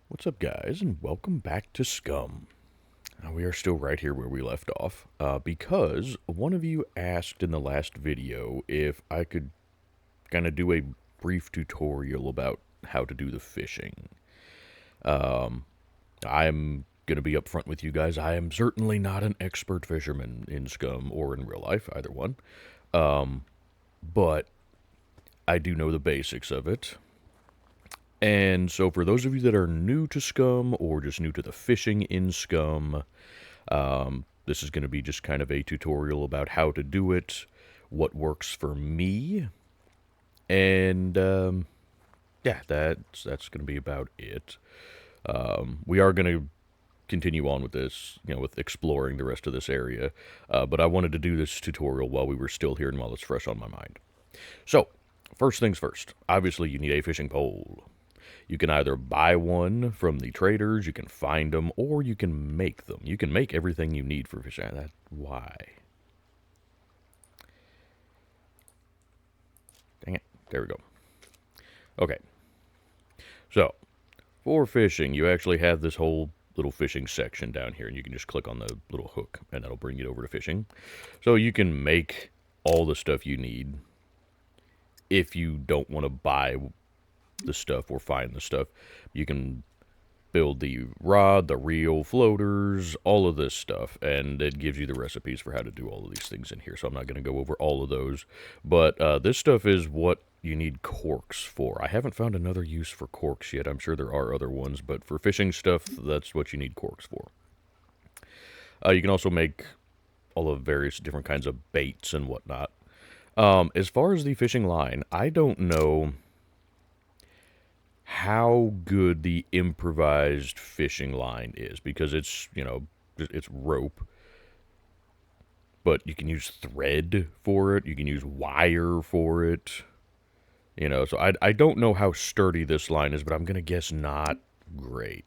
What's up, guys, and welcome back to SCUM. We are still right here where we left off, because one of you asked in the last video if I could kind of do a brief tutorial about how to do the fishing. I'm going to be upfront with you guys. I am certainly not an expert fisherman in SCUM or in real life, either one, but I do know the basics of it. And so for those of you that are new to SCUM or just new to the fishing in SCUM, this is going to be just kind of a tutorial about how to do it, what works for me, and yeah, that's going to be about it. We are going to continue on with this, with exploring the rest of this area, but I wanted to do this tutorial while we were still here and while it's fresh on my mind. So, first things first, obviously you need a fishing pole. You can either buy one from the traders, you can find them, or you can make them. You can make everything you need for fishing. Why? Dang it. There we go. Okay. So, for fishing, you actually have this whole little fishing section down here, and you can just click on the little hook, and that'll bring you over to fishing. So you can make all the stuff you need if you don't want to buy the stuff or find the stuff. You can build the rod, the reel, floaters, all of this stuff, and it gives you the recipes for how to do all of these things in here, so I'm not going to go over all of those, but this stuff is what you need corks for. I haven't found another use for corks yet. I'm sure there are other ones, but for fishing stuff, that's what you need corks for. You can also make all of various different kinds of baits and whatnot. As far as the fishing line, I don't know how good the improvised fishing line is, because it's, it's rope, but you can use thread for it, you can use wire for it, so I don't know how sturdy this line is, but I'm gonna guess not great.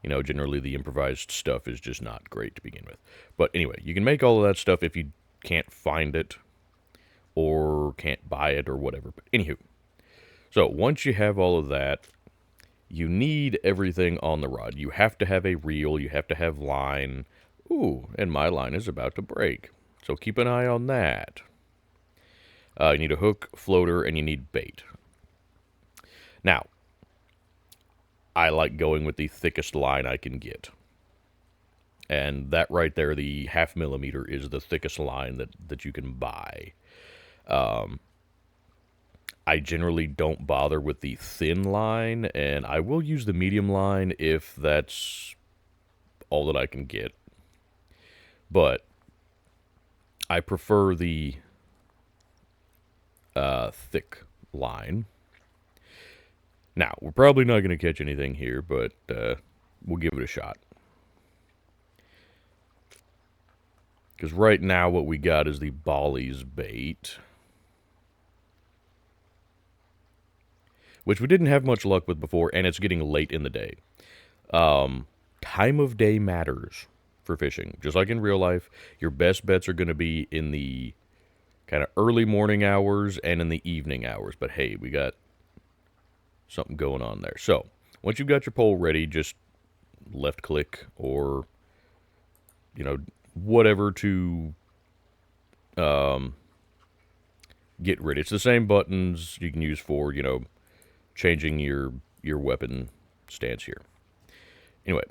Generally the improvised stuff is just not great to begin with. But anyway, you can make all of that stuff if you can't find it or can't buy it or whatever. But anywho, so once you have all of that, you need everything on the rod. You have to have a reel, you have to have line. Ooh, and my line is about to break, so keep an eye on that. You need a hook, floater, and you need bait. Now, I like going with the thickest line I can get. And that right there, the 1/2 millimeter, is the thickest line that you can buy. I generally don't bother with the thin line, and I will use the medium line if that's all that I can get. But I prefer the thick line. Now, we're probably not going to catch anything here, but we'll give it a shot. Because right now what we got is the Bolly's bait, which we didn't have much luck with before, and it's getting late in the day. Time of day matters for fishing. Just like in real life, your best bets are going to be in the kind of early morning hours and in the evening hours. But hey, we got something going on there. So, once you've got your pole ready, just left click or, whatever to get ready. It's the same buttons you can use for, changing your weapon stance here. Anyway,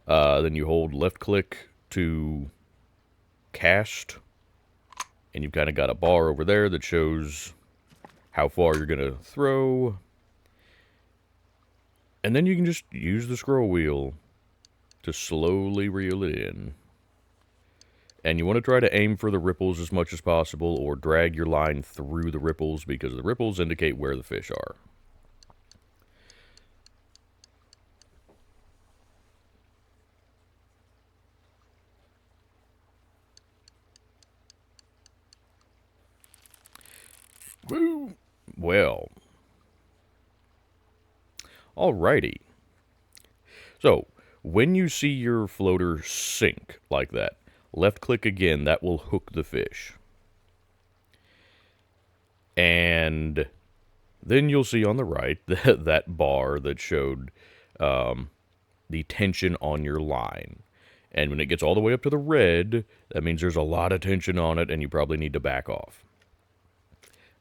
then you hold left click to cast, and you've kind of got a bar over there that shows how far you're going to throw. And then you can just use the scroll wheel to slowly reel it in. And you want to try to aim for the ripples as much as possible, or drag your line through the ripples, because the ripples indicate where the fish are. Woo! Well. Alrighty. So, when you see your floater sink like that, left click again, that will hook the fish. And then you'll see on the right that bar that showed the tension on your line. And when it gets all the way up to the red, that means there's a lot of tension on it and you probably need to back off.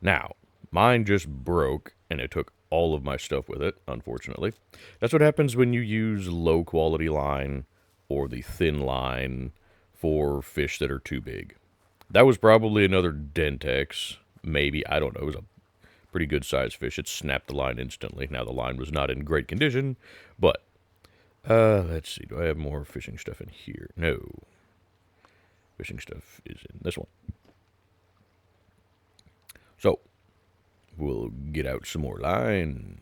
Now, mine just broke and it took all of my stuff with it, unfortunately. That's what happens when you use low quality line or the thin line for fish that are too big. That was probably another Dentex, maybe, I don't know. It was a pretty good sized fish. It snapped the line instantly. Now the line was not in great condition, but let's see. Do I have more fishing stuff in here? No. Fishing stuff is in this one. So, we'll get out some more line.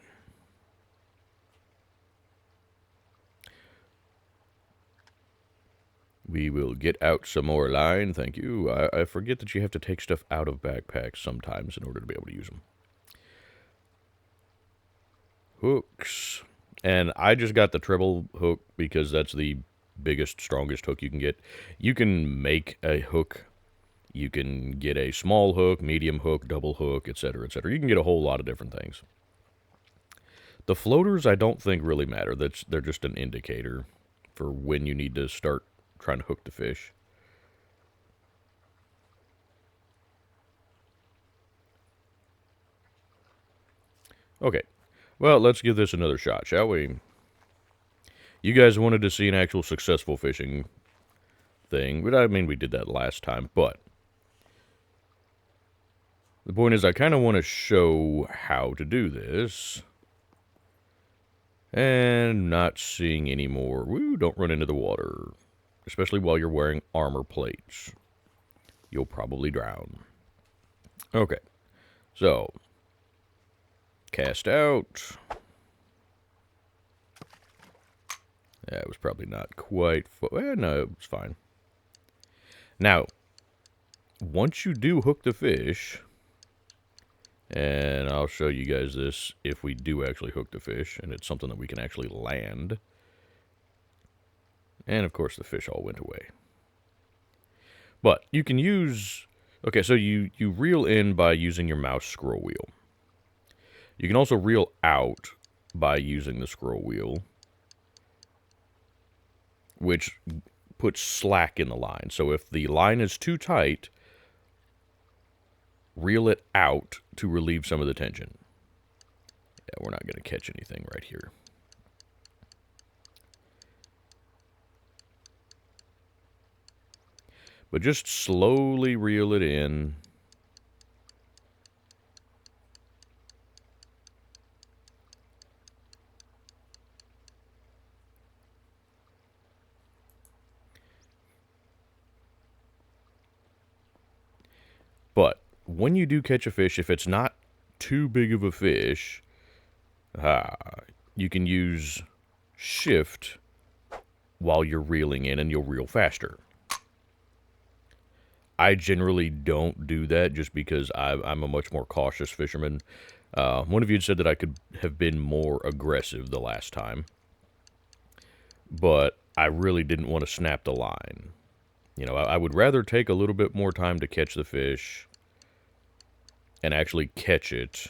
We will get out some more line, thank you. I forget that you have to take stuff out of backpacks sometimes in order to be able to use them. Hooks. And I just got the treble hook because that's the biggest, strongest hook you can get. You can make a hook. You can get a small hook, medium hook, double hook, etc., etc. You can get a whole lot of different things. The floaters I don't think really matter. They're just an indicator for when you need to start trying to hook the fish. Okay, well, let's give this another shot, shall we? You guys wanted to see an actual successful fishing thing, but I mean, we did that last time, but the point is I kind of want to show how to do this. And not seeing any more. Woo, don't run into the water. Especially while you're wearing armor plates. You'll probably drown. Okay. So. Cast out. That was probably not quite... no, it was fine. Now, once you do hook the fish... And I'll show you guys this if we do actually hook the fish, and it's something that we can actually land. And of course the fish all went away. But you can use... Okay, so you reel in by using your mouse scroll wheel. You can also reel out by using the scroll wheel, which puts slack in the line. So if the line is too tight... reel it out to relieve some of the tension. Yeah, we're not going to catch anything right here. But just slowly reel it in. But when you do catch a fish, if it's not too big of a fish, you can use shift while you're reeling in and you'll reel faster. I generally don't do that just because I'm a much more cautious fisherman. One of you had said that I could have been more aggressive the last time, but I really didn't want to snap the line. You know, I would rather take a little bit more time to catch the fish and actually catch it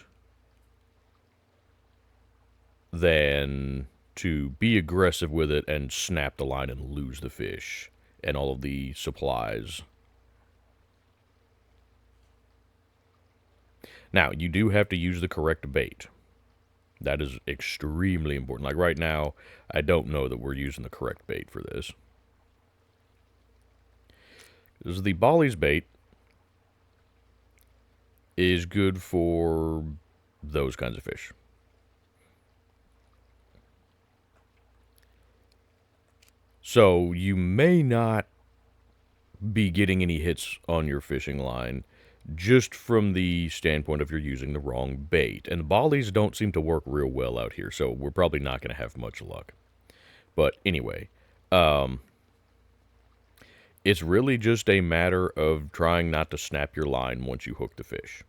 than to be aggressive with it and snap the line and lose the fish and all of the supplies. Now, you do have to use the correct bait. That is extremely important. Like right now, I don't know that we're using the correct bait for this. This is the Bolly's bait. Is good for those kinds of fish. So you may not be getting any hits on your fishing line just from the standpoint of you're using the wrong bait. And bollies don't seem to work real well out here, so we're probably not going to have much luck. But anyway, it's really just a matter of trying not to snap your line once you hook the fish.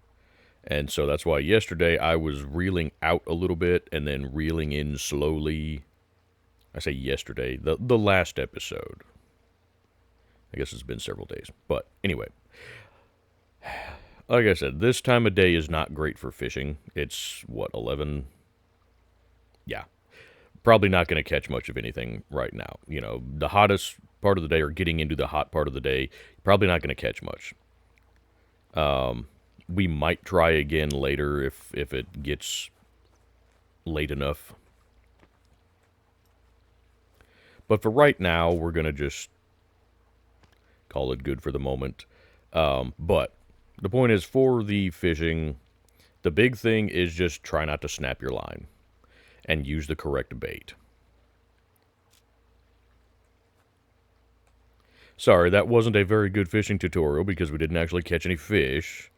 And so that's why yesterday I was reeling out a little bit and then reeling in slowly. I say yesterday, the last episode. I guess it's been several days. But anyway, Like I said, this time of day is not great for fishing. It's, what, 11? Yeah. Probably not going to catch much of anything right now. You know, the hottest part of the day or getting into the hot part of the day, probably not going to catch much. We might try again later if it gets late enough. But for right now, we're going to just call it good for the moment. But the point is, for the fishing, the big thing is just try not to snap your line and use the correct bait. Sorry, that wasn't a very good fishing tutorial because we didn't actually catch any fish.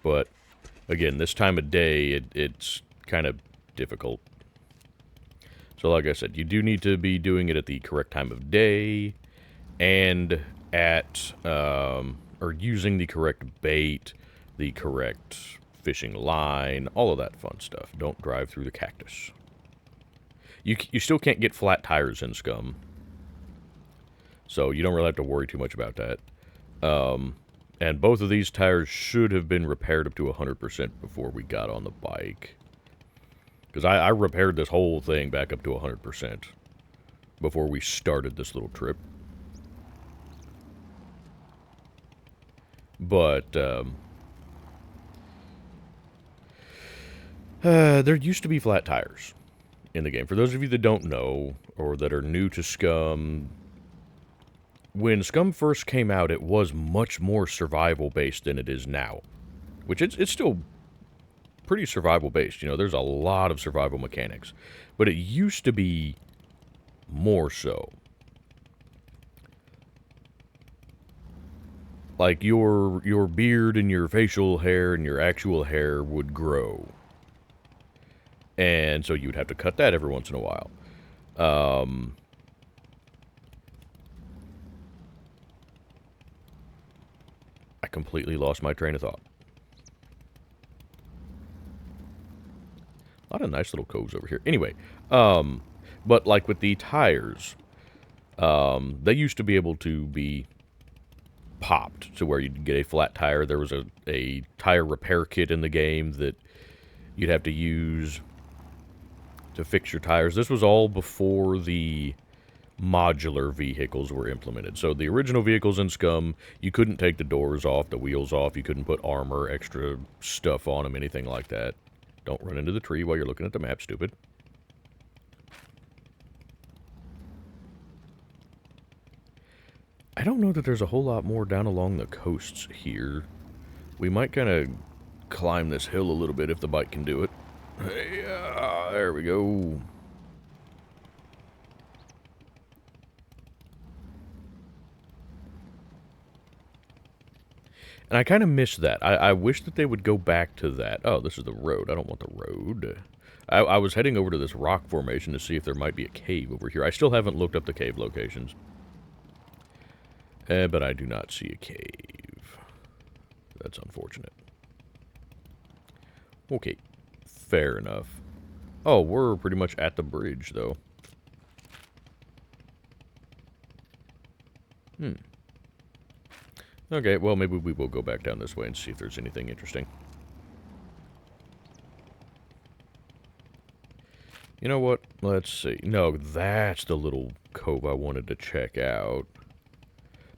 But, again, this time of day, it's kind of difficult. So like I said, you do need to be doing it at the correct time of day and at, or using the correct bait, the correct fishing line, all of that fun stuff. Don't drive through the cactus. You still can't get flat tires in SCUM, so you don't really have to worry too much about that. And both of these tires should have been repaired up to 100% before we got on the bike. Because I repaired this whole thing back up to 100% before we started this little trip. But, there used to be flat tires in the game. For those of you that don't know, or that are new to SCUM, when SCUM first came out, it was much more survival-based than it is now. Which it's still pretty survival-based. You know, there's a lot of survival mechanics. But it used to be more so. Like, your beard and your facial hair and your actual hair would grow. And so you would have to cut that every once in a while. I completely lost my train of thought. A lot of nice little coves over here. Anyway, but like with the tires, they used to be able to be popped to where you'd get a flat tire. There was a tire repair kit in the game that you'd have to use to fix your tires. This was all before the modular vehicles were implemented. So the original vehicles in SCUM, you couldn't take the doors off, the wheels off, you couldn't put armor, extra stuff on them, anything like that. Don't run into the tree while you're looking at the map, stupid. I don't know that there's a whole lot more down along the coasts here. We might kind of climb this hill a little bit if the bike can do it. Hey, there we go. And I kind of miss that. I wish that they would go back to that. Oh, this is the road. I don't want the road. I was heading over to this rock formation to see if there might be a cave over here. I still haven't looked up the cave locations. But I do not see a cave. That's unfortunate. Okay. Fair enough. Oh, we're pretty much at the bridge, though. Okay, well, maybe we will go back down this way and see if there's anything interesting. You know what? Let's see. No, that's the little cove I wanted to check out.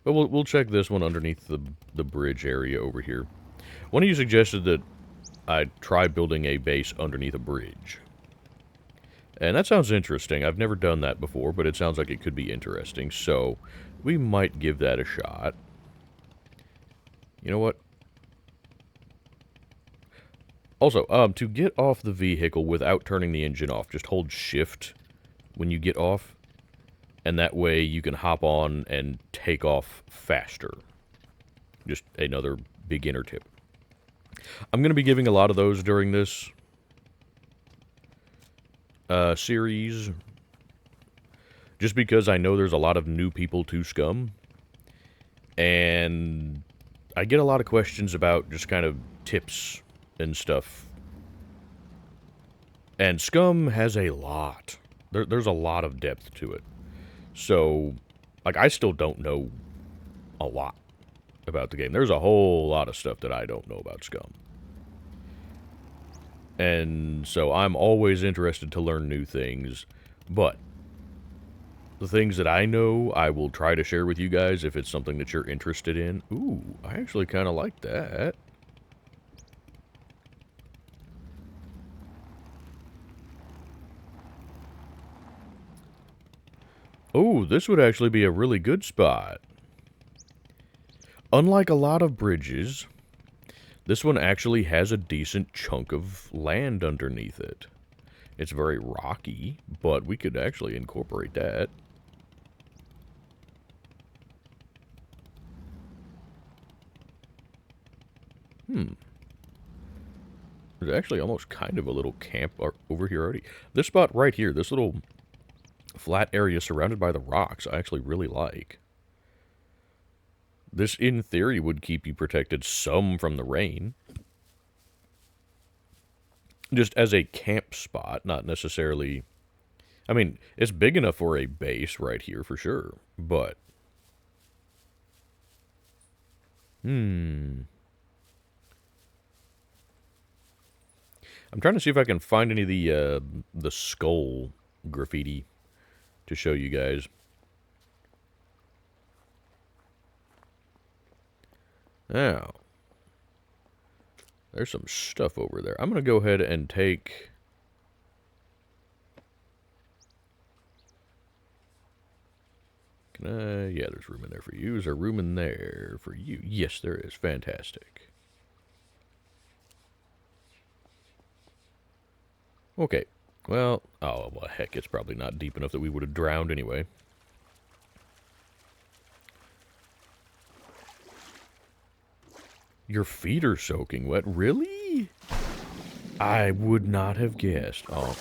But we'll check this one underneath the bridge area over here. One of you suggested that I try building a base underneath a bridge. And that sounds interesting. I've never done that before, but it sounds like it could be interesting. So, we might give that a shot. You know what? Also, to get off the vehicle without turning the engine off, just hold shift when you get off. And that way you can hop on and take off faster. Just another beginner tip. I'm going to be giving a lot of those during this series. Just because I know there's a lot of new people to SCUM. And I get a lot of questions about just kind of tips and stuff. And SCUM has a lot. There's a lot of depth to it. So, like, I still don't know a lot. about the game. There's a whole lot of stuff that I don't know about SCUM. And so I'm always interested to learn new things, but the things that I know, I will try to share with you guys if it's something that you're interested in. Ooh, I actually kind of like that. Oh, this would actually be a really good spot. Unlike a lot of bridges, this one actually has a decent chunk of land underneath it. It's very rocky, but we could actually incorporate that. There's actually almost kind of a little camp over here already. This spot right here, this little flat area surrounded by the rocks, I actually really like. This, in theory, would keep you protected some from the rain. Just as a camp spot, not necessarily... I mean, it's big enough for a base right here for sure, but... I'm trying to see if I can find any of the skull graffiti to show you guys. Now, there's some stuff over there. I'm going to go ahead and take... yeah, there's room in there for you. Is there room in there for you? Yes, there is. Fantastic. Okay. Well, oh, well, heck, it's probably not deep enough that we would have drowned anyway. Your feet are soaking wet? Really? I would not have guessed. Oh.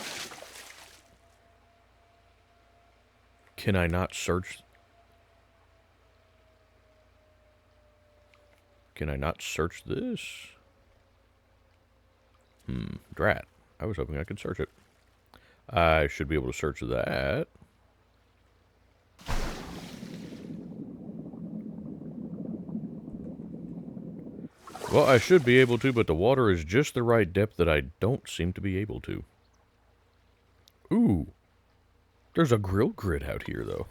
Can I not search... Can I not search this? Drat. I was hoping I could search it. I should be able to search that. Well, I should be able to, but the water is just the right depth that I don't seem to be able to. Ooh. There's a grill grid out here, though.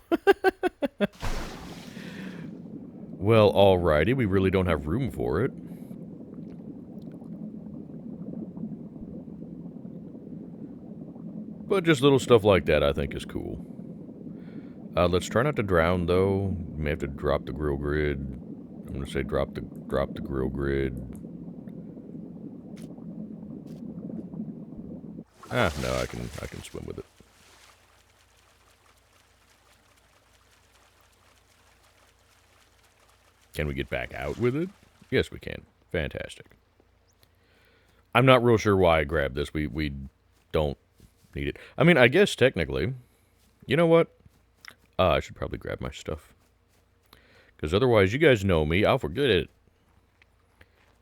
Well, alrighty. We really don't have room for it. But just little stuff like that I think is cool. Let's try not to drown, though. We may have to drop the grill grid. I'm going to say drop the grill grid. Ah, no, I can swim with it. Can we get back out with it? Yes, we can. Fantastic. I'm not real sure why I grabbed this. We don't need it. I mean, I guess technically, you know what? I should probably grab my stuff. Because otherwise, you guys know me, I'll forget it.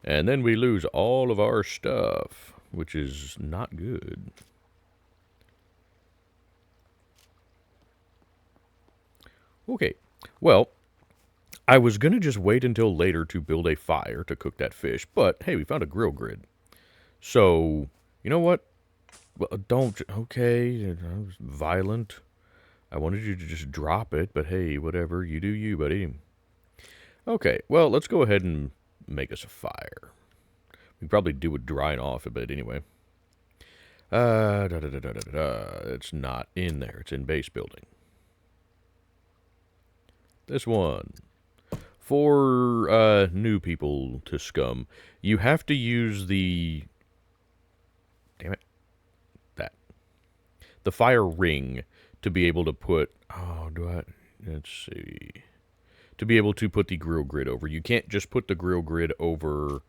And then we lose all of our stuff, which is not good. Okay, well, I was going to just wait until later to build a fire to cook that fish, but hey, we found a grill grid. So, you know what? Well, don't, okay, I was violent. I wanted you to just drop it, but hey, whatever, you do you, buddy. Okay, well, let's go ahead and make us a fire. We can probably do it drying off a bit anyway. It's not in there, it's in base building. This one. For new people to SCUM, you have to use the... Damn it. That. The fire ring to be able to put... Oh, do I... Let's see. To be able to put the grill grid over. You can't just put the grill grid over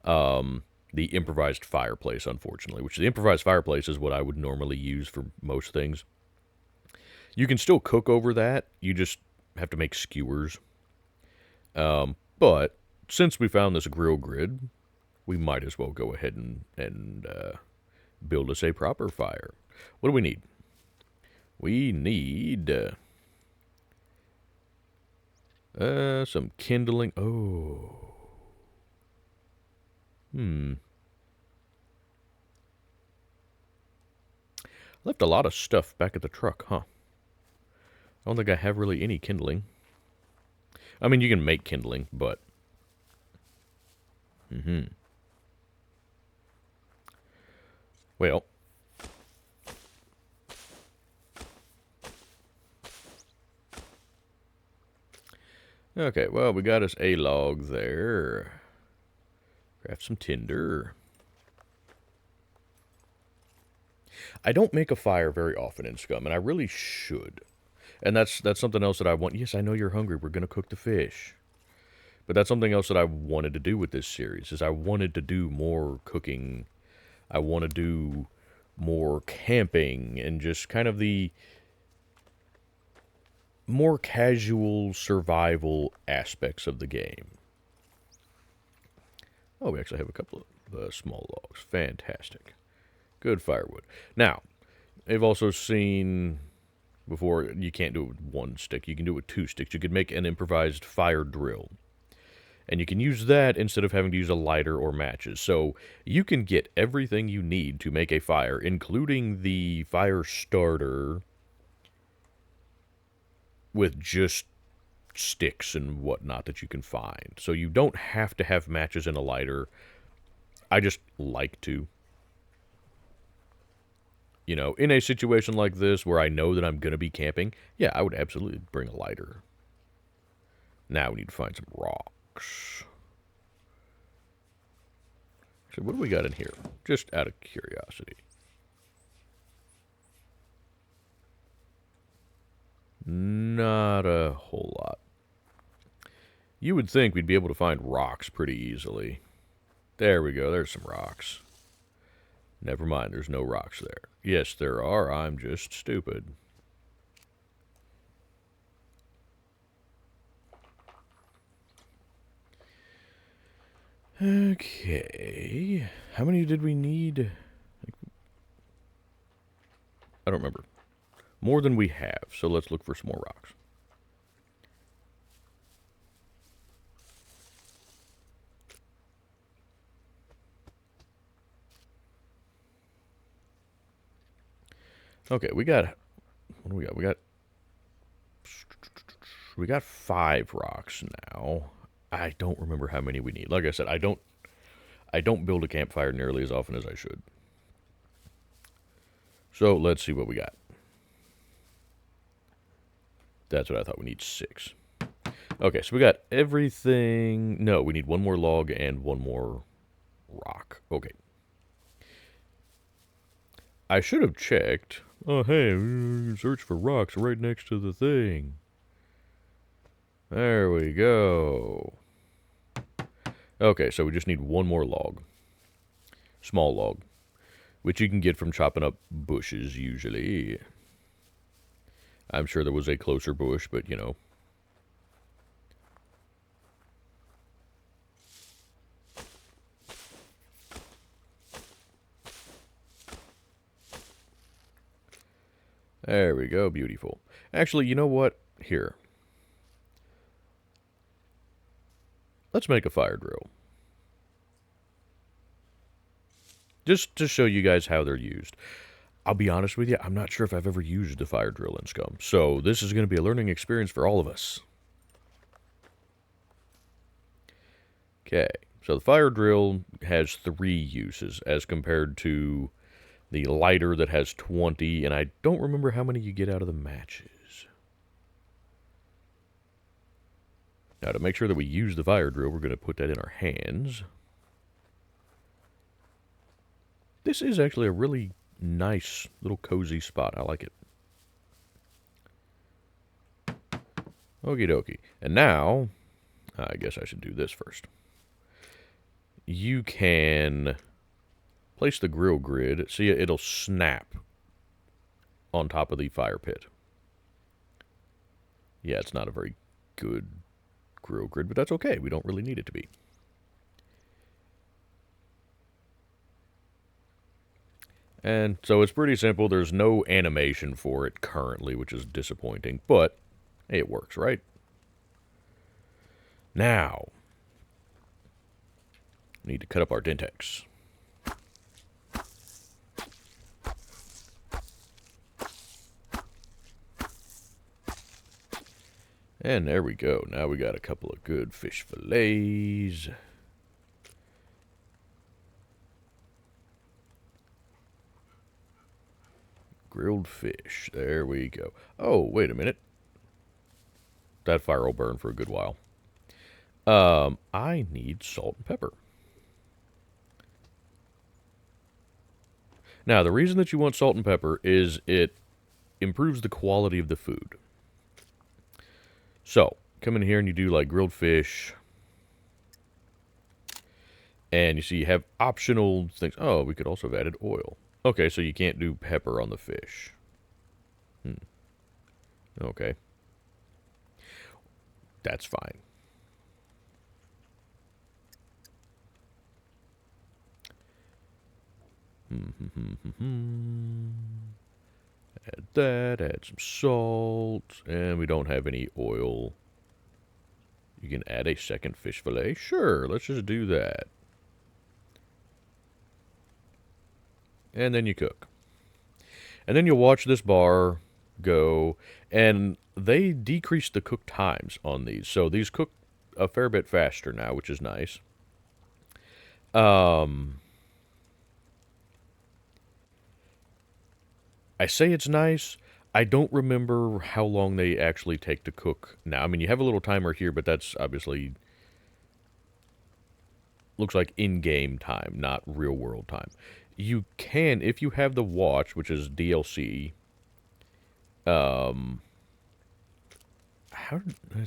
the improvised fireplace, unfortunately. Which the improvised fireplace is what I would normally use for most things. You can still cook over that. You just have to make skewers. But since we found this grill grid, we might as well go ahead and build us a proper fire. What do we need? We need Some kindling. Oh. Left a lot of stuff back at the truck, huh? I don't think I have really any kindling. I mean, you can make kindling, but... Well... Okay, well, we got us a log there. Craft some tinder. I don't make a fire very often in SCUM, and I really should. And that's something else that I want. Yes, I know you're hungry. We're going to cook the fish. But that's something else that I wanted to do with this series, is I wanted to do more cooking. I want to do more camping and just kind of the more casual survival aspects of the game. Oh, we actually have a couple of small logs. Fantastic. Good firewood. Now, I've also seen before you can't do it with one stick. You can do it with two sticks. You could make an improvised fire drill. And you can use that instead of having to use a lighter or matches. So you can get everything you need to make a fire, including the fire starter, with just sticks and whatnot that you can find. So you don't have to have matches and a lighter. I just like to. You know, in a situation like this where I know that I'm going to be camping, yeah, I would absolutely bring a lighter. Now we need to find some rocks. So what do we got in here? Just out of curiosity. Not a whole lot. You would think we'd be able to find rocks pretty easily. There we go. There's some rocks. Never mind. There's no rocks there. Yes, there are. I'm just stupid. Okay. How many did we need? I don't remember. More than we have, so let's look for some more rocks. Okay, we got... What do we got? We got 5 rocks now. I don't remember how many we need. Like I said, I don't build a campfire nearly as often as I should. So let's see what we got. That's what I thought. We need 6. Okay, so we got everything. No, we need 1 more log and 1 more rock. Okay. I should have checked. Oh, hey, search for rocks right next to the thing. There we go. Okay, so we just need 1 more log. Small log. Which you can get from chopping up bushes, usually. I'm sure there was a closer bush, but, you know. There we go, beautiful. Actually, you know what? Here. Let's make a fire drill. Just to show you guys how they're used. I'll be honest with you, I'm not sure if I've ever used the fire drill in SCUM, so this is going to be a learning experience for all of us. Okay, so the fire drill has 3 uses as compared to the lighter that has 20, and I don't remember how many you get out of the matches. Now, to make sure that we use the fire drill, we're going to put that in our hands. This is actually a really nice little cozy spot. I like it. Okie dokie. And now, I guess I should do this first. You can place the grill grid. See, it'll snap on top of the fire pit. Yeah, it's not a very good grill grid, but that's okay. We don't really need it to be. And so it's pretty simple. There's no animation for it currently, which is disappointing, but hey, it works, right? Now, we need to cut up our Dentex. And there we go. Now we got a couple of good fish fillets. Grilled fish. There we go. Oh, wait a minute. That fire will burn for a good while. I need salt and pepper. Now, the reason that you want salt and pepper is it improves the quality of the food. So, come in here and you do like grilled fish. And you see you have optional things. Oh, we could also have added oil. Okay, so you can't do pepper on the fish. Okay. That's fine. Add that, add some salt, and we don't have any oil. You can add a second fish fillet. Sure, let's just do that. And then you cook. And then you'll watch this bar go, and they decrease the cook times on these. So these cook a fair bit faster now, which is nice. I say it's nice. I don't remember how long they actually take to cook now. I mean, you have a little timer here, but that's obviously looks like in-game time, not real-world time. You can, if you have the watch, which is DLC. Let's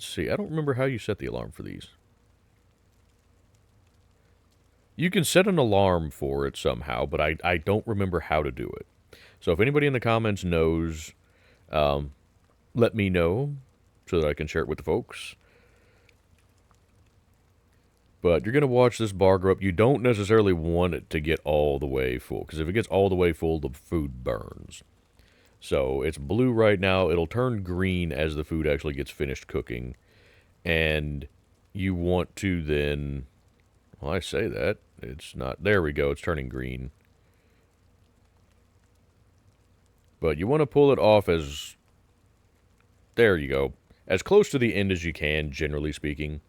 see. I don't remember how you set the alarm for these. You can set an alarm for it somehow, but I don't remember how to do it. So if anybody in the comments knows, let me know so that I can share it with the folks. But you're going to watch this bar grow up. You don't necessarily want it to get all the way full, because if it gets all the way full, the food burns. So it's blue right now. It'll turn green as the food actually gets finished cooking. And you want to then... Well, I say that. It's not... There we go. It's turning green. But you want to pull it off as... There you go. As close to the end as you can, generally speaking.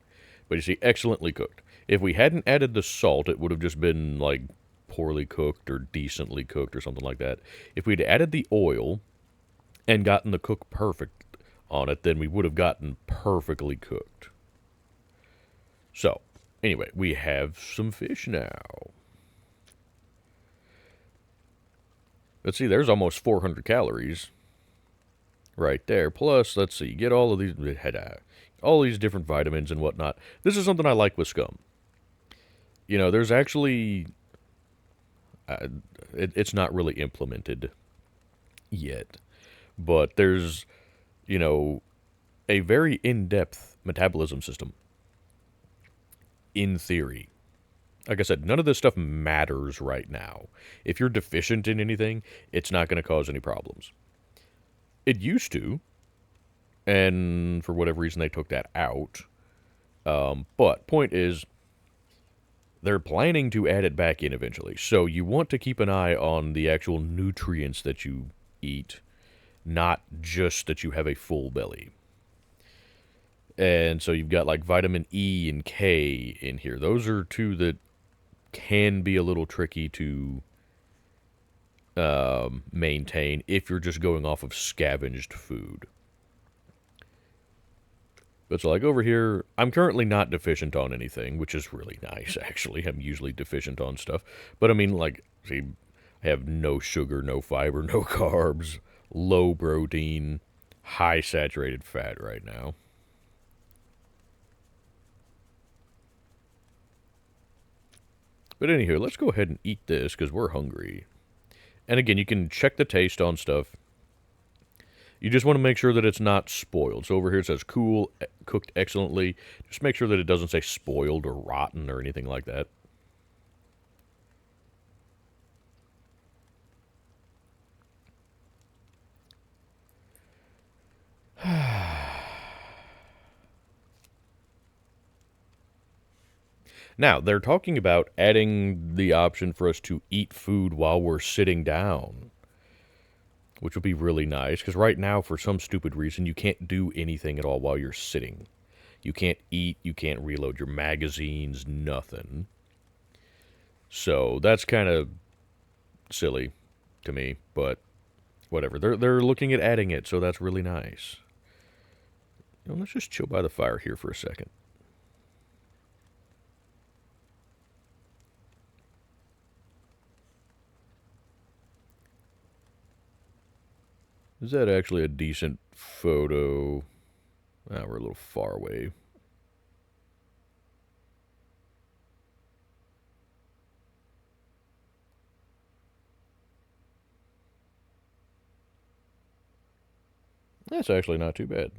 But you see, excellently cooked. If we hadn't added the salt, it would have just been, like, poorly cooked or decently cooked or something like that. If we'd added the oil and gotten the cook perfect on it, then we would have gotten perfectly cooked. So, anyway, we have some fish now. Let's see, there's almost 400 calories right there. Plus, let's see, you get all of these different vitamins and whatnot. This is something I like with SCUM. You know, there's actually... it's not really implemented yet. But there's, you know, a very in-depth metabolism system. In theory. Like I said, none of this stuff matters right now. If you're deficient in anything, it's not going to cause any problems. It used to, and for whatever reason they took that out. But point is, they're planning to add it back in eventually. So you want to keep an eye on the actual nutrients that you eat, not just that you have a full belly. And so you've got like vitamin E and K in here. Those are two that can be a little tricky to maintain if you're just going off of scavenged food. But so like over here, I'm currently not deficient on anything, which is really nice, actually. I'm usually deficient on stuff. But I mean, like, see, I have no sugar, no fiber, no carbs, low protein, high saturated fat right now. But anywho, let's go ahead and eat this because we're hungry. And again, you can check the taste on stuff. You just want to make sure that it's not spoiled. So over here it says cool, cooked excellently. Just make sure that it doesn't say spoiled or rotten or anything like that. Now, they're talking about adding the option for us to eat food while we're sitting down, which would be really nice, because right now, for some stupid reason, you can't do anything at all while you're sitting. You can't eat, you can't reload your magazines, nothing. So that's kind of silly to me, but whatever. They're looking at adding it, so that's really nice. Let's just chill by the fire here for a second. Is that actually a decent photo? Ah, we're a little far away. That's actually not too bad.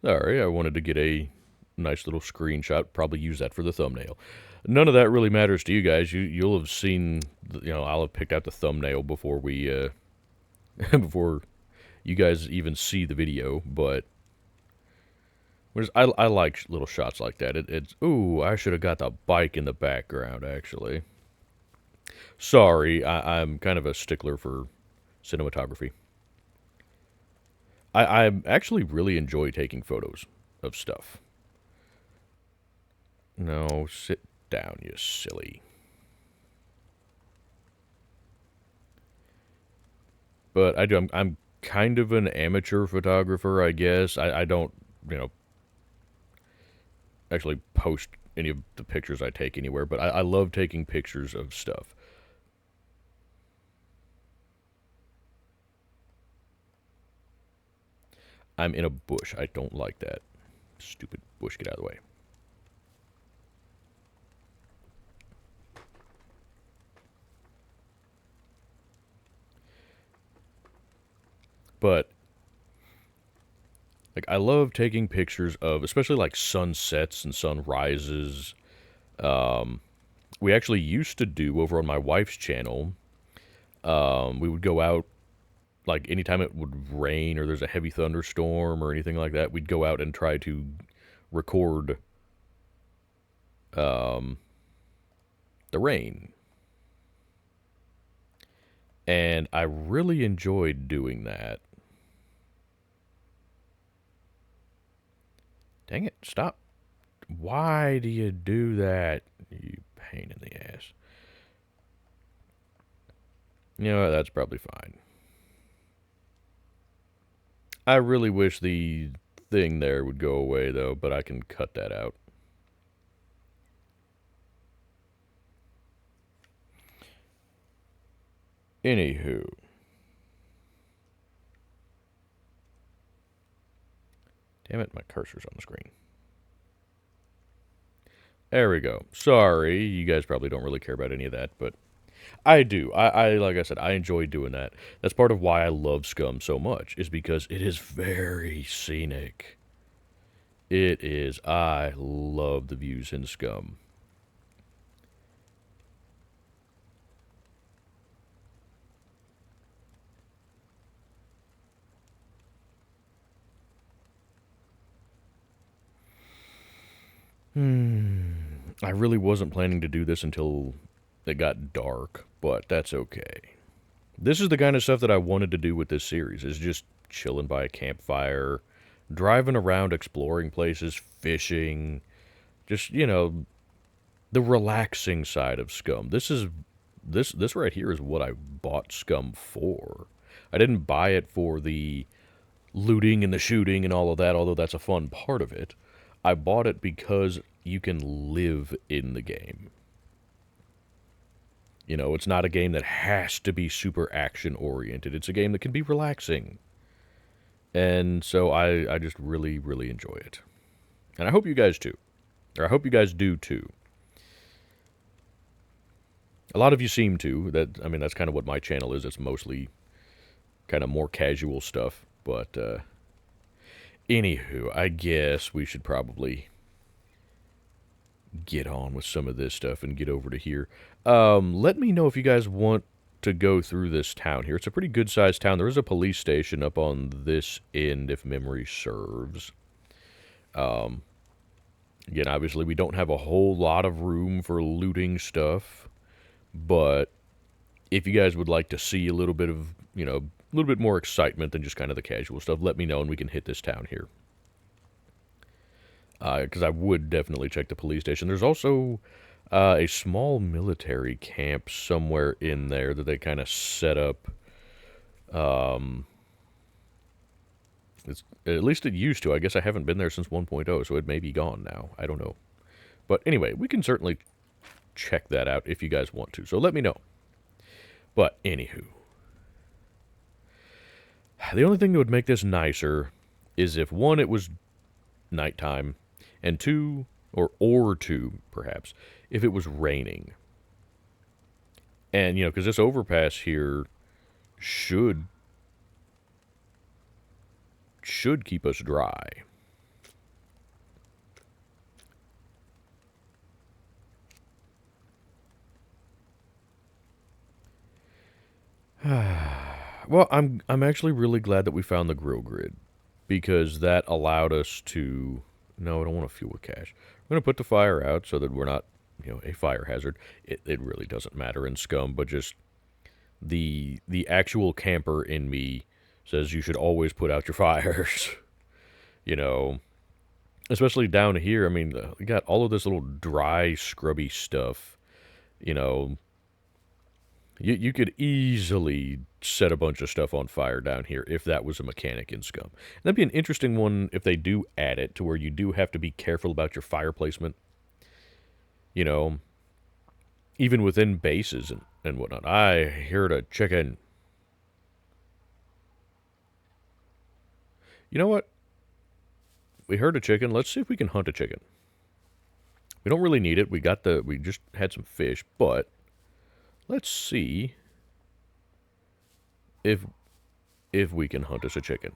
Sorry, I wanted to get a nice little screenshot. Probably use that for the thumbnail. None of that really matters to you guys. You'll have seen, I'll have picked out the thumbnail before we, before you guys even see the video. But I like little shots like that. Ooh, I should have got the bike in the background, actually. Sorry, I'm kind of a stickler for cinematography. I actually really enjoy taking photos of stuff. No, sit down, you silly. But I'm kind of an amateur photographer, I guess. I don't, actually post any of the pictures I take anywhere, but I love taking pictures of stuff. I'm in a bush. I don't like that. Stupid bush, get out of the way. But like I love taking pictures of especially like sunsets and sunrises. We actually used to do over on my wife's channel. We would go out like anytime it would rain or there's a heavy thunderstorm or anything like that, we'd go out and try to record the rain. And I really enjoyed doing that. Dang it, stop. Why do you do that? You pain in the ass. You know what, that's probably fine. I really wish the thing there would go away, though, but I can cut that out. Anywho. Damn it, my cursor's on the screen. There we go. Sorry, you guys probably don't really care about any of that, but I do. I like I said, I enjoy doing that. That's part of why I love SCUM so much, is because it is very scenic. It is. I love the views in SCUM. I really wasn't planning to do this until it got dark, but that's okay. This is the kind of stuff that I wanted to do with this series, is just chilling by a campfire, driving around, exploring places, fishing, just, the relaxing side of SCUM. This right here is what I bought SCUM for. I didn't buy it for the looting and the shooting and all of that, although that's a fun part of it. I bought it because you can live in the game. It's not a game that has to be super action-oriented. It's a game that can be relaxing. And so I just really, really enjoy it. And I hope you guys too. Or I hope you guys do too. A lot of you seem to. That's kind of what my channel is. It's mostly kind of more casual stuff. But, anywho, I guess we should probably get on with some of this stuff and get over to here. Let me know if you guys want to go through this town here. It's a pretty good-sized town. There is a police station up on this end, if memory serves. Again, obviously, we don't have a whole lot of room for looting stuff, but if you guys would like to see a little bit of, you know, a little bit more excitement than just kind of the casual stuff, let me know and we can hit this town here. Because I would definitely check the police station. There's also a small military camp somewhere in there that they kind of set up. At least it used to. I guess I haven't been there since 1.0, so it may be gone now. I don't know. But anyway, we can certainly check that out if you guys want to. So let me know. But anywho, the only thing that would make this nicer is if, one, it was nighttime, and two, or two, perhaps, if it was raining. And, you know, because this overpass here should keep us dry. Well, I'm actually really glad that we found the grill grid, because that allowed us to... No, I don't want to fuel with cash. I'm going to put the fire out so that we're not, you know, a fire hazard. It really doesn't matter in SCUM, but just the actual camper in me says you should always put out your fires. You know, especially down here. I mean, we got all of this little dry, scrubby stuff. You know, you could easily set a bunch of stuff on fire down here if that was a mechanic in SCUM. And that'd be an interesting one if they do add it to where you do have to be careful about your fire placement. You know, even within bases and whatnot. I heard a chicken. You know what? We heard a chicken. Let's see if we can hunt a chicken. We don't really need it. We just had some fish, but let's see if we can hunt us a chicken.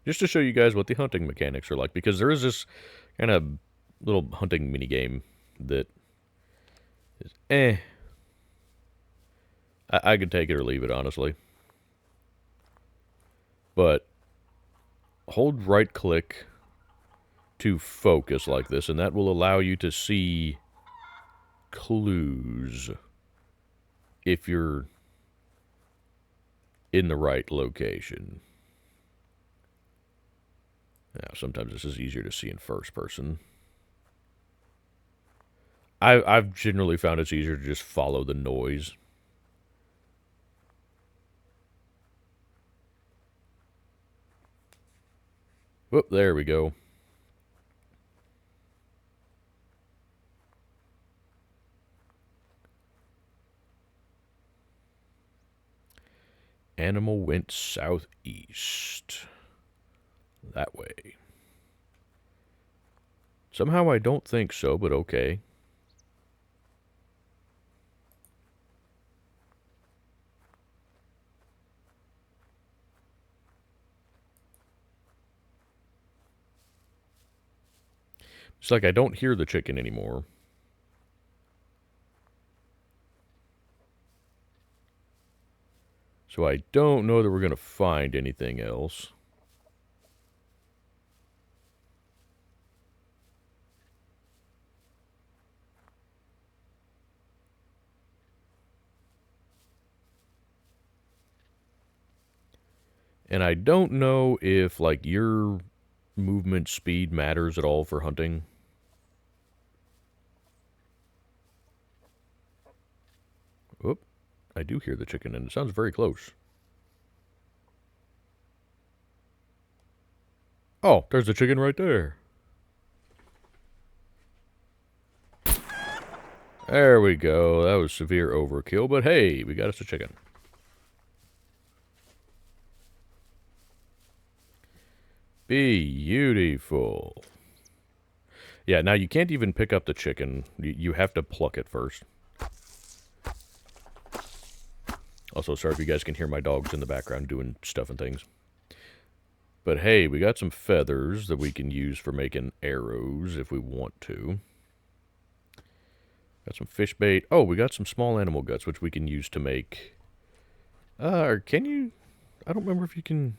Just to show you guys what the hunting mechanics are like, because there is this kind of little hunting minigame that is I could take it or leave it, honestly. But hold right click to focus like this, and that will allow you to see clues if you're in the right location. Now, sometimes this is easier to see in first person. I've generally found it's easier to just follow the noise. Whoop, there we go. Animal went southeast. That way. Somehow I don't think so, but okay. It's like I don't hear the chicken anymore. So I don't know that we're going to find anything else. And I don't know if, like, your movement speed matters at all for hunting. Whoop. I do hear the chicken, and it sounds very close. Oh, there's the chicken right there. There we go. That was severe overkill, but hey, we got us a chicken. Beautiful. Yeah, now you can't even pick up the chicken. You have to pluck it first. Also, sorry if you guys can hear my dogs in the background doing stuff and things. But hey, we got some feathers that we can use for making arrows if we want to. Got some fish bait. Oh, we got some small animal guts, which we can use to make... or can you? I don't remember if you can...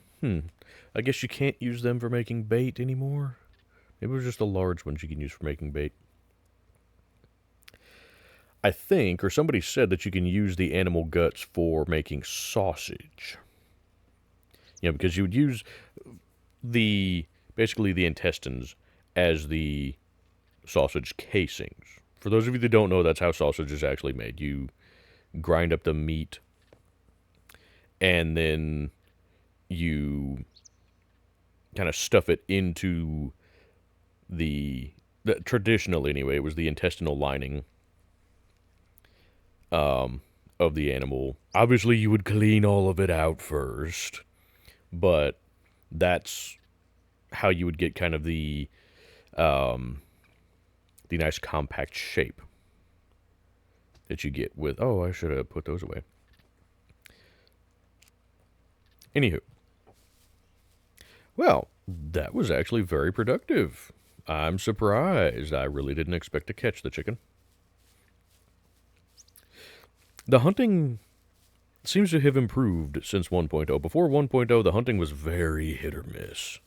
I guess you can't use them for making bait anymore. Maybe it was just the large ones you can use for making bait. I think, or somebody said that you can use the animal guts for making sausage. Yeah, because you would use basically the intestines as the sausage casings. For those of you that don't know, that's how sausage is actually made. You grind up the meat, and then you kind of stuff it into traditionally anyway, it was the intestinal lining of the animal. Obviously, you would clean all of it out first, but that's how you would get kind of the nice compact shape that you get with... Oh, I should have put those away. Anywho. Well, that was actually very productive. I'm surprised. I really didn't expect to catch the chicken. The hunting seems to have improved since 1.0. Before 1.0, the hunting was very hit or miss.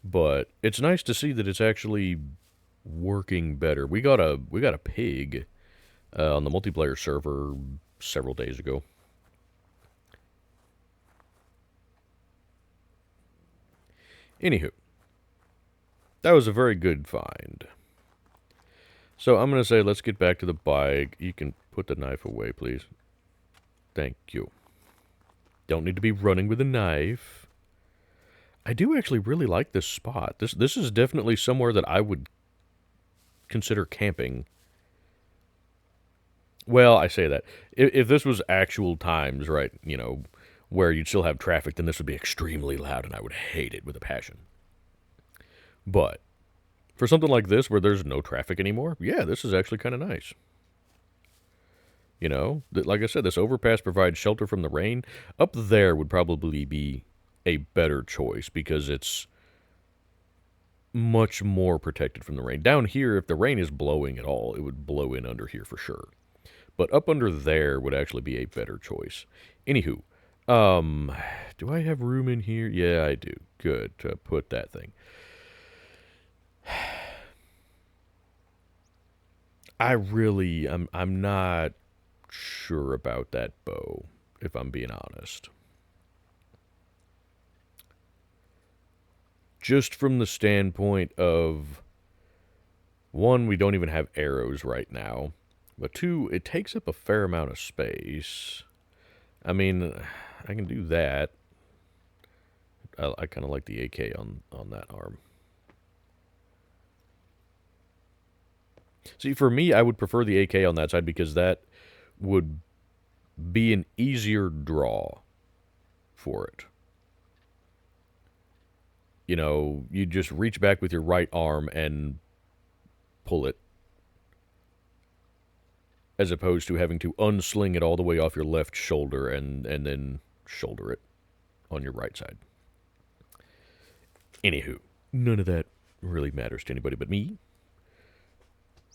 But it's nice to see that it's actually working better. We got a pig on the multiplayer server several days ago. Anywho, that was a very good find. So I'm going to say let's get back to the bike. You can put the knife away, please. Thank you. Don't need to be running with a knife. I do actually really like this spot. This is definitely somewhere that I would consider camping. Well, I say that. If this was actual times, right, you know, where you'd still have traffic, then this would be extremely loud, and I would hate it with a passion. But for something like this, where there's no traffic anymore, yeah, this is actually kind of nice. You know, like I said, this overpass provides shelter from the rain. Up there would probably be a better choice, because it's much more protected from the rain. Down here, if the rain is blowing at all, it would blow in under here for sure. But up under there would actually be a better choice. Anywho, do I have room in here? Yeah, I do. Good, to put that thing. I'm not sure about that bow, if I'm being honest. Just from the standpoint of, one, we don't even have arrows right now. But two, it takes up a fair amount of space. I mean, I can do that. I kind of like the AK on that arm. See, for me, I would prefer the AK on that side, because that would be an easier draw for it. You know, you just reach back with your right arm and pull it, as opposed to having to unsling it all the way off your left shoulder and then shoulder it on your right side. Anywho, none of that really matters to anybody but me.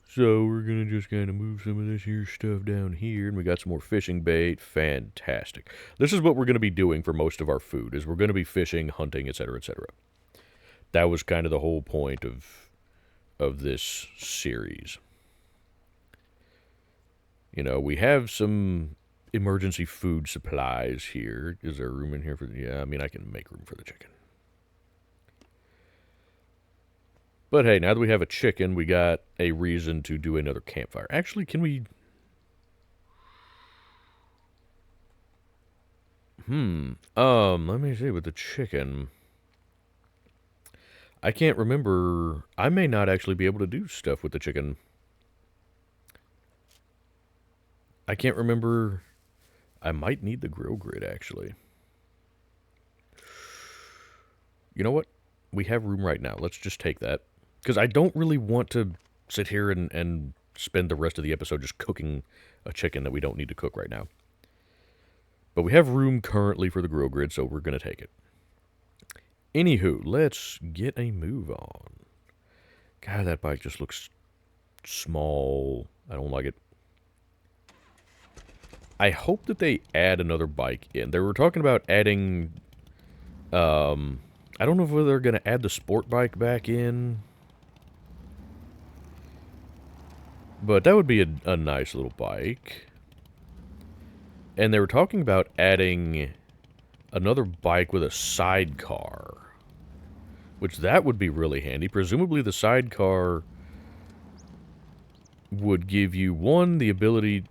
So we're going to just kind of move some of this here stuff down here, and we got some more fishing bait. Fantastic. This is what we're going to be doing for most of our food, is we're going to be fishing, hunting, etc., etc. That was kind of the whole point of this series. You know, we have some emergency food supplies here. Is there room in here for... Yeah, I mean, I can make room for the chicken. But hey, now that we have a chicken, we got a reason to do another campfire. Actually, can we... let me see with the chicken. I can't remember. I may not actually be able to do stuff with the chicken. I can't remember. I might need the grill grid, actually. You know what? We have room right now. Let's just take that. Because I don't really want to sit here and spend the rest of the episode just cooking a chicken that we don't need to cook right now. But we have room currently for the grill grid, so we're going to take it. Anywho, let's get a move on. God, that bike just looks small. I don't like it. I hope that they add another bike in. They were talking about adding... I don't know whether they're going to add the sport bike back in. But that would be a nice little bike. And they were talking about adding another bike with a sidecar. Which that would be really handy. Presumably the sidecar would give you, one, the ability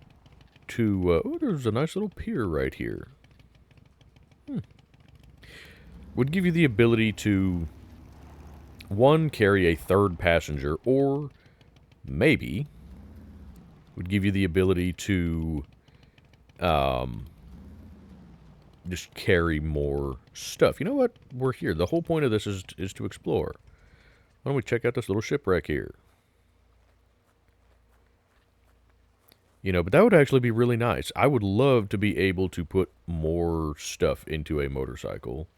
to... oh, there's a nice little pier right here. Would give you the ability to, one, carry a third passenger, or maybe would give you the ability to just carry more stuff. You know what? We're here. The whole point of this is to explore. Why don't we check out this little shipwreck here? You know, but that would actually be really nice. I would love to be able to put more stuff into a motorcycle.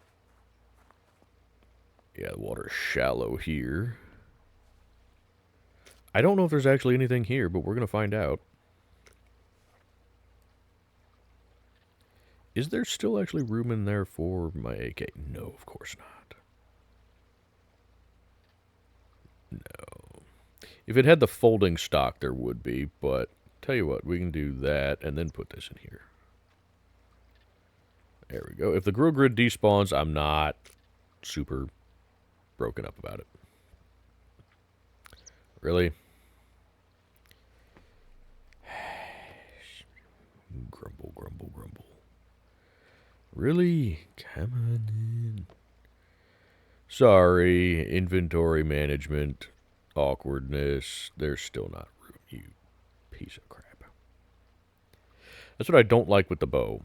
Yeah, the water's shallow here. I don't know if there's actually anything here, but we're going to find out. Is there still actually room in there for my AK? No, of course not. No. If it had the folding stock, there would be, but tell you what, we can do that and then put this in here. There we go. If the grow grid despawns, I'm not super broken up about it. Really? Grumble, grumble, grumble. Really? Come on in. Sorry, inventory management, awkwardness. There's still not room, you piece of crap. That's what I don't like with the bow.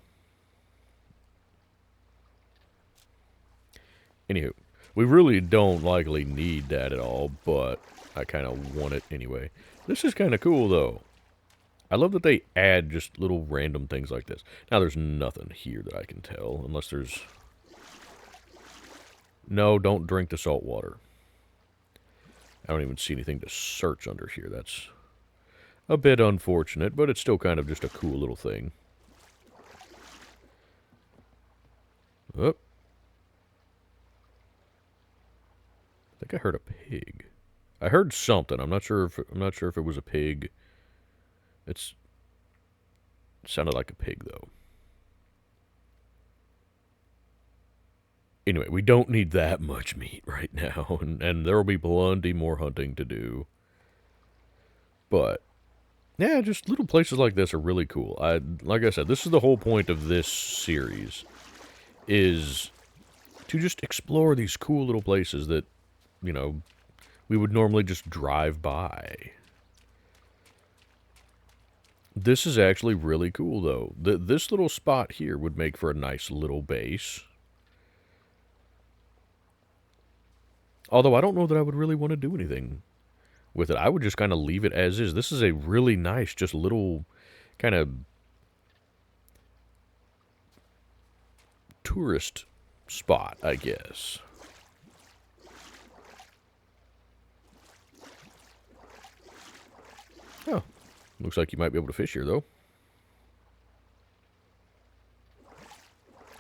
Anywho, we really don't likely need that at all, but I kind of want it anyway. This is kind of cool, though. I love that they add just little random things like this. Now, there's nothing here that I can tell, unless there's... No, don't drink the salt water. I don't even see anything to search under here. That's a bit unfortunate, but it's still kind of just a cool little thing. Oh. I think I heard a pig. I heard something. I'm not sure if it was a pig. It sounded like a pig, though. Anyway, we don't need that much meat right now, and there will be plenty more hunting to do. But, yeah, just little places like this are really cool. Like I said, this is the whole point of this series, is to just explore these cool little places that, you know, we would normally just drive by. This is actually really cool, though. This little spot here would make for a nice little base. Although I don't know that I would really want to do anything with it. I would just kind of leave it as is. This is a really nice, just little kind of tourist spot, I guess. Oh, looks like you might be able to fish here, though.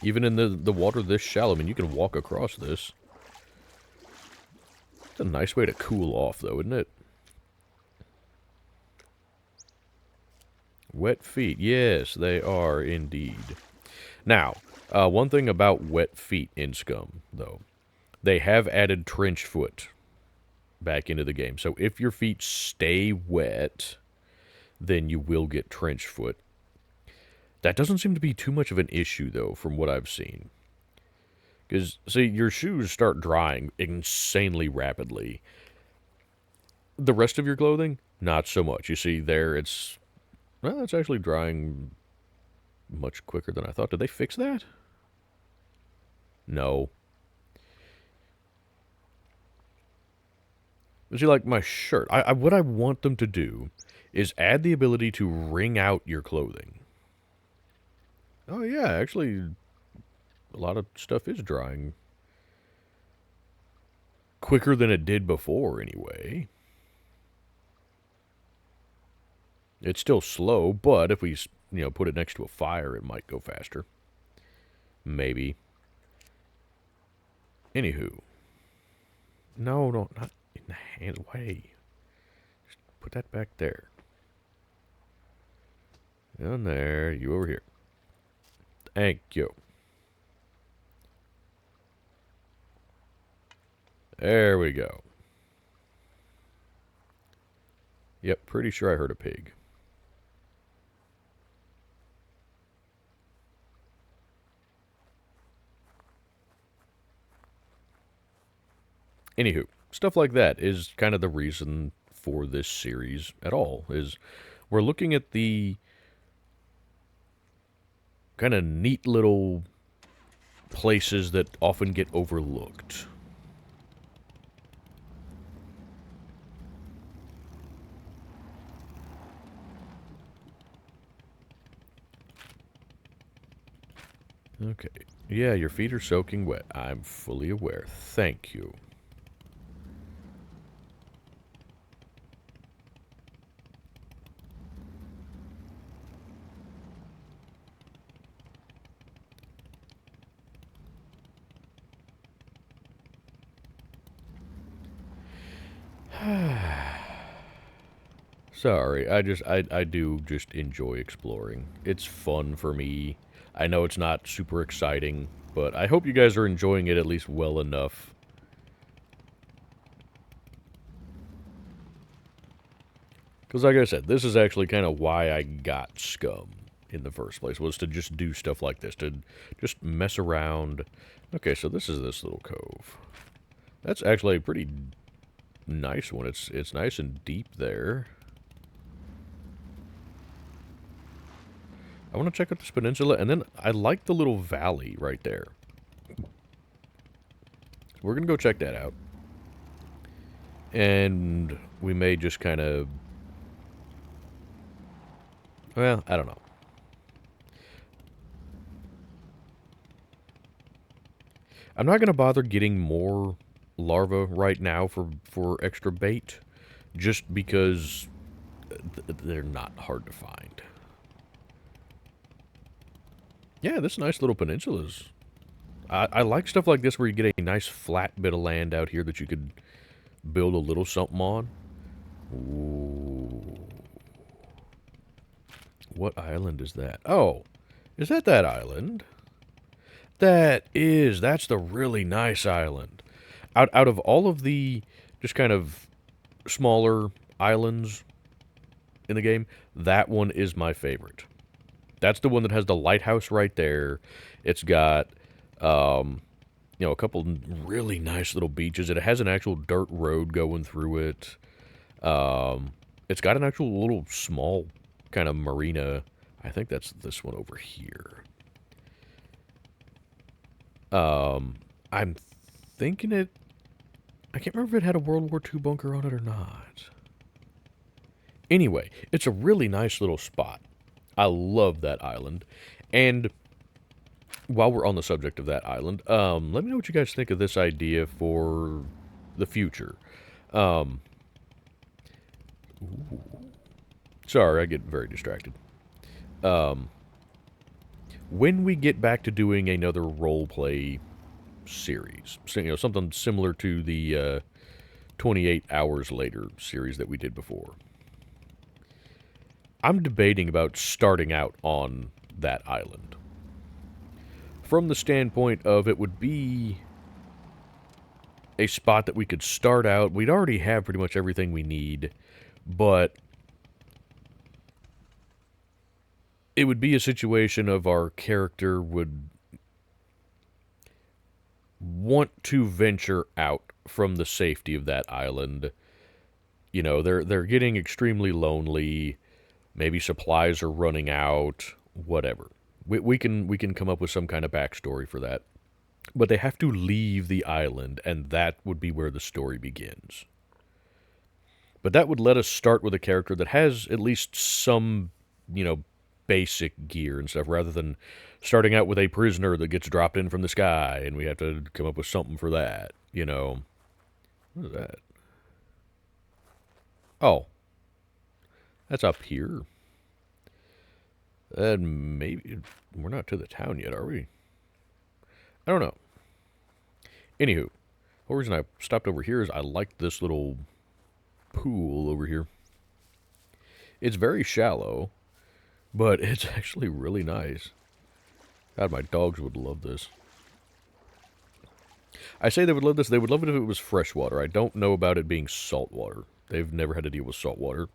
Even in the water this shallow, I mean, you can walk across this. It's a nice way to cool off, though, isn't it? Wet feet. Yes, they are indeed. Now, one thing about wet feet in SCUM, though. They have added trench foot back into the game. So if your feet stay wet, then you will get trench foot. That doesn't seem to be too much of an issue, though, from what I've seen. Because, see, your shoes start drying insanely rapidly. The rest of your clothing, not so much. You see there, it's actually drying much quicker than I thought. Did they fix that? No. See, like my shirt, what I want them to do is add the ability to wring out your clothing. Oh, yeah, actually, a lot of stuff is drying quicker than it did before, anyway. It's still slow, but if we, put it next to a fire, it might go faster. Maybe. Anywho. No, not in the hand's way. Just put that back there. Down there. You over here. Thank you. There we go. Yep, pretty sure I heard a pig. Anywho, stuff like that is kind of the reason for this series at all, is we're looking at the kind of neat little places that often get overlooked. Okay. Yeah, your feet are soaking wet. I'm fully aware. Thank you. Sorry, I do just enjoy exploring. It's fun for me. I know it's not super exciting, but I hope you guys are enjoying it at least well enough. Because like I said, this is actually kind of why I got SCUM in the first place, was to just do stuff like this, to just mess around. Okay, so this is this little cove. That's actually a pretty nice one. It's nice and deep there. I want to check out this peninsula, and then I like the little valley right there. We're going to go check that out. And we may just kind of... Well, I don't know. I'm not going to bother getting more larvae right now for extra bait, just because they're not hard to find. Yeah, this nice little peninsula's... I like stuff like this where you get a nice flat bit of land out here that you could build a little something on. Ooh. What island is that? Oh, is that island? That's the really nice island. Out of all of the just kind of smaller islands in the game, that one is my favorite. That's the one that has the lighthouse right there. It's got, a couple really nice little beaches. It has an actual dirt road going through it. It's got an actual little small kind of marina. I think that's this one over here. I'm thinking it... I can't remember if it had a World War II bunker on it or not. Anyway, it's a really nice little spot. I love that island. And while we're on the subject of that island, let me know what you guys think of this idea for the future. Ooh. Sorry, I get very distracted. When we get back to doing another roleplay series, so, something similar to the 28 Hours Later series that we did before, I'm debating about starting out on that island. From the standpoint of it would be a spot that we could start out. We'd already have pretty much everything we need, but it would be a situation of our character would want to venture out from the safety of that island. They're getting extremely lonely. Maybe supplies are running out, whatever. We can come up with some kind of backstory for that. But they have to leave the island, and that would be where the story begins. But that would let us start with a character that has at least some, basic gear and stuff, rather than starting out with a prisoner that gets dropped in from the sky, and we have to come up with something for that, What is that? Oh. That's up here. And maybe we're not to the town yet, are we? I don't know. Anywho, the reason I stopped over here is I like this little pool over here. It's very shallow, but it's actually really nice. God, my dogs would love this. I say they would love this. They would love it if it was fresh water. I don't know about it being salt water. They've never had to deal with salt water.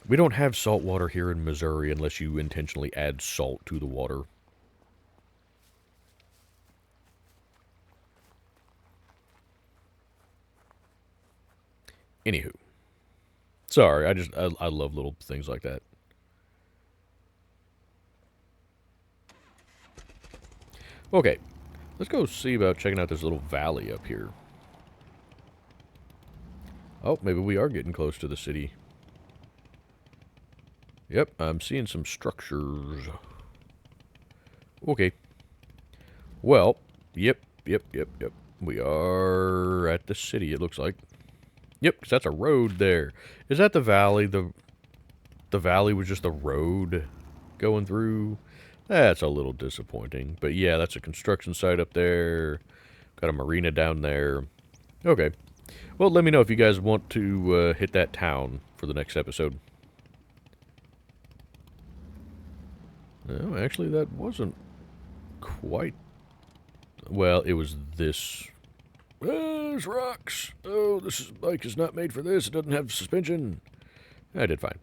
We don't have salt water here in Missouri unless you intentionally add salt to the water. Anywho. Sorry, I love little things like that. Okay, let's go see about checking out this little valley up here. Oh, maybe we are getting close to the city. Yep, I'm seeing some structures. Okay. Well, yep. We are at the city, it looks like. Yep, because that's a road there. Is that the valley? The valley was just a road going through? That's a little disappointing. But yeah, that's a construction site up there. Got a marina down there. Okay. Well, let me know if you guys want to hit that town for the next episode. No, actually, that wasn't quite... Well, it was this... there's rocks. Oh, bike is not made for this. It doesn't have suspension. I did fine.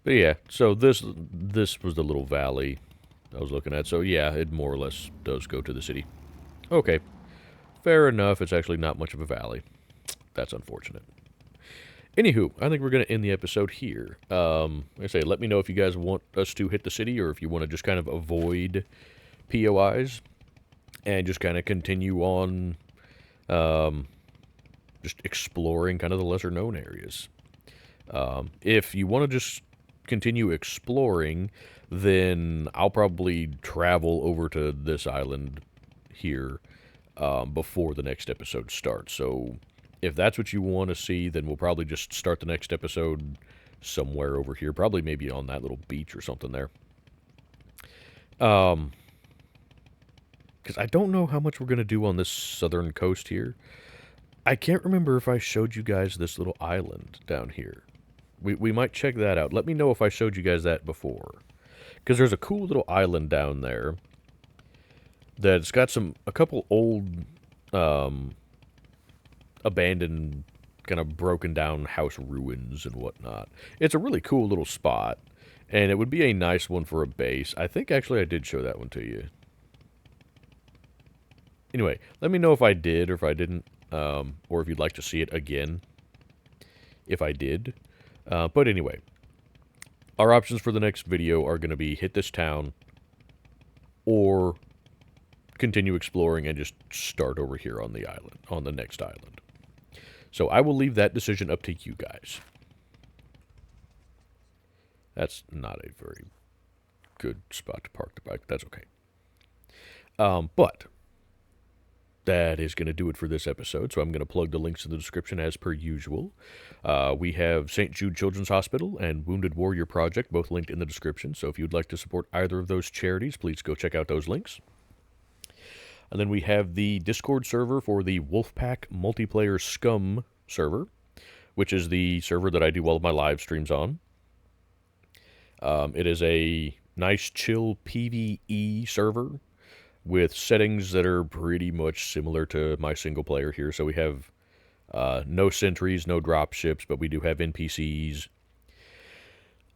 But yeah, so this was the little valley I was looking at. So yeah, it more or less does go to the city. Okay. Fair enough. It's actually not much of a valley. That's unfortunate. Anywho, I think we're going to end the episode here. Like I say, let me know if you guys want us to hit the city or if you want to just kind of avoid POIs and just kind of continue on just exploring kind of the lesser known areas. If you want to just continue exploring, then I'll probably travel over to this island here before the next episode starts. So if that's what you want to see, then we'll probably just start the next episode somewhere over here. Probably maybe on that little beach or something there. Because I don't know how much we're going to do on this southern coast here. I can't remember if I showed you guys this little island down here. We might check that out. Let me know if I showed you guys that before. Because there's a cool little island down there that's got a couple old abandoned, kind of broken down house ruins and whatnot. It's a really cool little spot, and it would be a nice one for a base. I think actually I did show that one to you. Anyway, let me know if I did or if I didn't, or if you'd like to see it again, if I did. But anyway, our options for the next video are going to be hit this town or continue exploring and just start over here on the island, on the next island. So I will leave that decision up to you guys. That's not a very good spot to park the bike. That's okay. But that is going to do it for this episode, so I'm going to plug the links in the description as per usual. We have St. Jude Children's Hospital and Wounded Warrior Project, both linked in the description, so if you'd like to support either of those charities, please go check out those links. And then we have the Discord server for the Wolfpack multiplayer SCUM server, which is the server that I do all of my live streams on. It is a nice, chill PvE server with settings that are pretty much similar to my single player here. So we have no sentries, no drop ships, but we do have NPCs.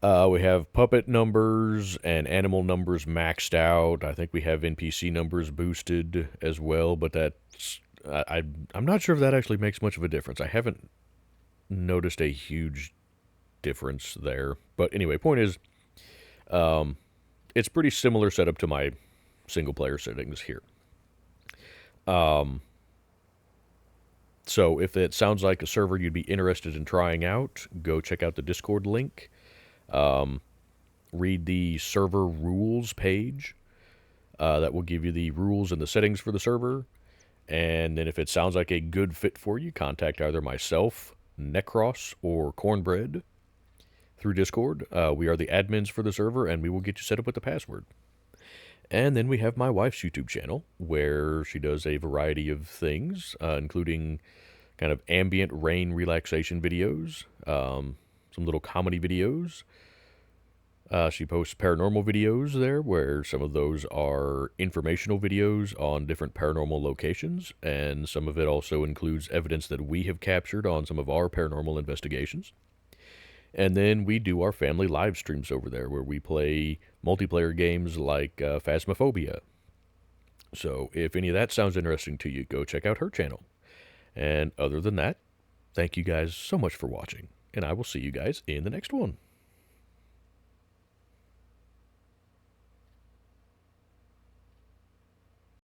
We have puppet numbers and animal numbers maxed out. I think we have NPC numbers boosted as well, but that's... I'm not sure if that actually makes much of a difference. I haven't noticed a huge difference there. But anyway, point is, it's pretty similar setup to my single-player settings here. So if it sounds like a server you'd be interested in trying out, go check out the Discord link. Read the server rules page. That will give you the rules and the settings for the server. And then if it sounds like a good fit for you, contact either myself, Necros, or Cornbread. through Discord. We are the admins for the server, and we will get you set up with the password. And then we have my wife's YouTube channel, where she does a variety of things, including kind of ambient rain relaxation videos, some little comedy videos. She posts paranormal videos there, where some of those are informational videos on different paranormal locations, and some of it also includes evidence that we have captured on some of our paranormal investigations. And then we do our family live streams over there, where we play multiplayer games like Phasmophobia. So if any of that sounds interesting to you, go check out her channel. And other than that, thank you guys so much for watching, and I will see you guys in the next one.